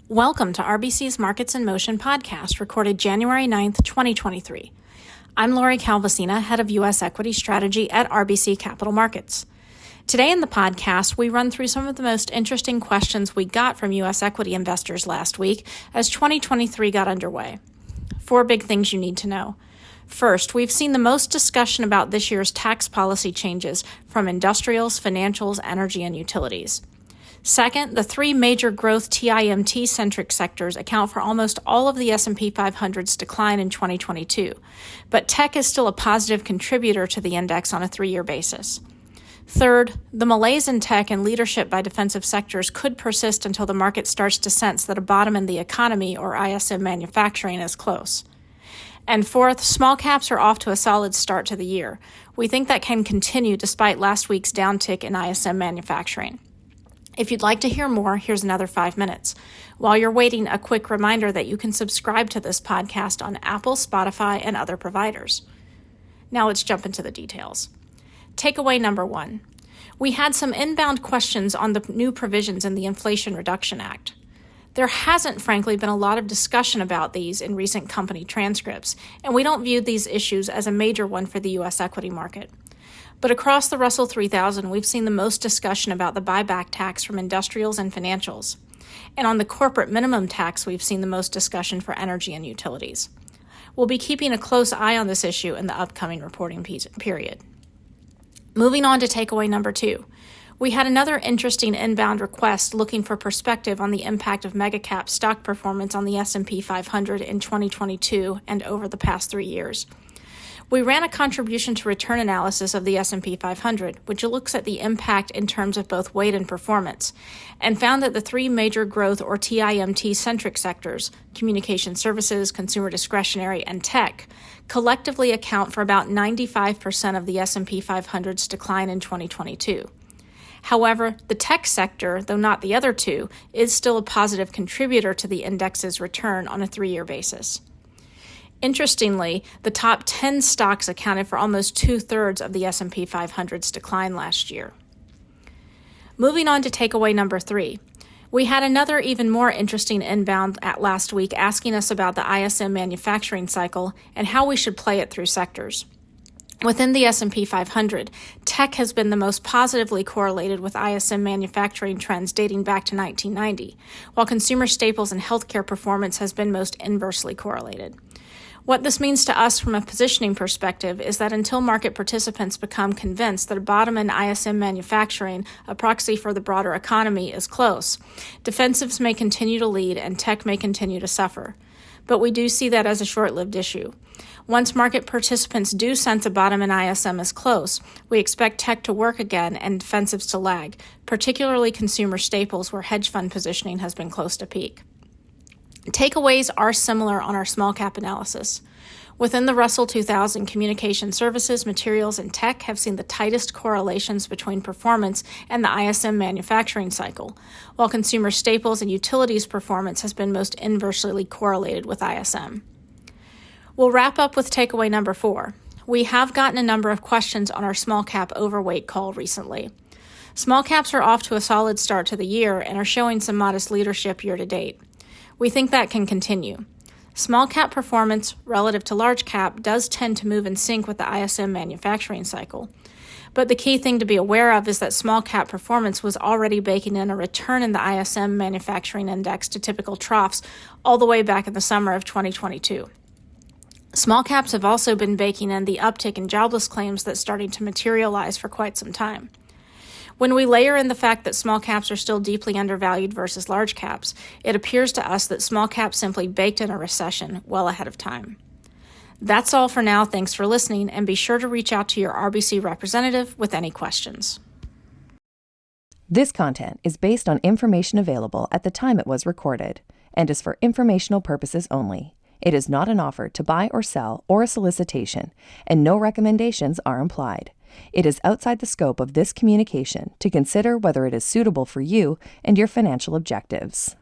Welcome to RBC's Markets in Motion podcast, recorded January 9th, 2023. I'm Lori Calvasina, head of U.S. Equity Strategy at RBC Capital Markets. Today in the podcast, we run through some of the most interesting questions we got from U.S. equity investors last week as 2023 got underway. 4 big things you need to know. First, we've seen the most discussion about this year's tax policy changes from industrials, financials, energy, and utilities. Second, the 3 major growth TIMT centric sectors account for almost all of the S&P 500's decline in 2022, but tech is still a positive contributor to the index on a 3-year basis. Third, the malaise in tech and leadership by defensive sectors could persist until the market starts to sense that a bottom in the economy, or ISM manufacturing, is close. And fourth, small caps are off to a solid start to the year. We think that can continue despite last week's downtick in ISM manufacturing. If you'd like to hear more, here's another 5 minutes. While you're waiting, a quick reminder that you can subscribe to this podcast on Apple, Spotify, and other providers. Now let's jump into the details. Takeaway number 1. We had some inbound questions on the new provisions in the Inflation Reduction Act. There hasn't, frankly, been a lot of discussion about these in recent company transcripts, and we don't view these issues as a major one for the U.S. equity market. But across the Russell 3000, we've seen the most discussion about the buyback tax from industrials and financials. And on the corporate minimum tax, we've seen the most discussion for energy and utilities. We'll be keeping a close eye on this issue in the upcoming reporting period. Moving on to takeaway number 2. We had another interesting inbound request looking for perspective on the impact of megacap stock performance on the S&P 500 in 2022 and over the past 3 years. We ran a contribution to return analysis of the S&P 500, which looks at the impact in terms of both weight and performance, and found that the 3 major growth or TIMT-centric sectors, communication services, consumer discretionary, and tech, collectively account for about 95% of the S&P 500's decline in 2022. However, the tech sector, though not the other 2, is still a positive contributor to the index's return on a 3-year basis. Interestingly, the top 10 stocks accounted for almost 2/3 of the S&P 500's decline last year. Moving on to takeaway number 3. We had another even more interesting inbound last week asking us about the ISM manufacturing cycle and how we should play it through sectors. Within the S&P 500, tech has been the most positively correlated with ISM manufacturing trends dating back to 1990, while consumer staples and healthcare performance has been most inversely correlated. What this means to us from a positioning perspective is that until market participants become convinced that a bottom in ISM manufacturing, a proxy for the broader economy, is close, defensives may continue to lead and tech may continue to suffer. But we do see that as a short-lived issue. Once market participants do sense a bottom in ISM is close, we expect tech to work again and defensives to lag, particularly consumer staples where hedge fund positioning has been close to peak. Takeaways are similar on our small cap analysis. Within the Russell 2000, communication services, materials, and tech have seen the tightest correlations between performance and the ISM manufacturing cycle, while consumer staples and utilities performance has been most inversely correlated with ISM. We'll wrap up with takeaway number 4. We have gotten a number of questions on our small cap overweight call recently. Small caps are off to a solid start to the year and are showing some modest leadership year to date. We think that can continue. Small cap performance relative to large cap does tend to move in sync with the ISM manufacturing cycle. But the key thing to be aware of is that small cap performance was already baking in a return in the ISM manufacturing index to typical troughs all the way back in the summer of 2022. Small caps have also been baking in the uptick in jobless claims that's starting to materialize for quite some time. When we layer in the fact that small caps are still deeply undervalued versus large caps, it appears to us that small caps simply baked in a recession well ahead of time. That's all for now. Thanks for listening, and be sure to reach out to your RBC representative with any questions. This content is based on information available at the time it was recorded and is for informational purposes only. It is not an offer to buy or sell or a solicitation, and no recommendations are implied. It is outside the scope of this communication to consider whether it is suitable for you and your financial objectives.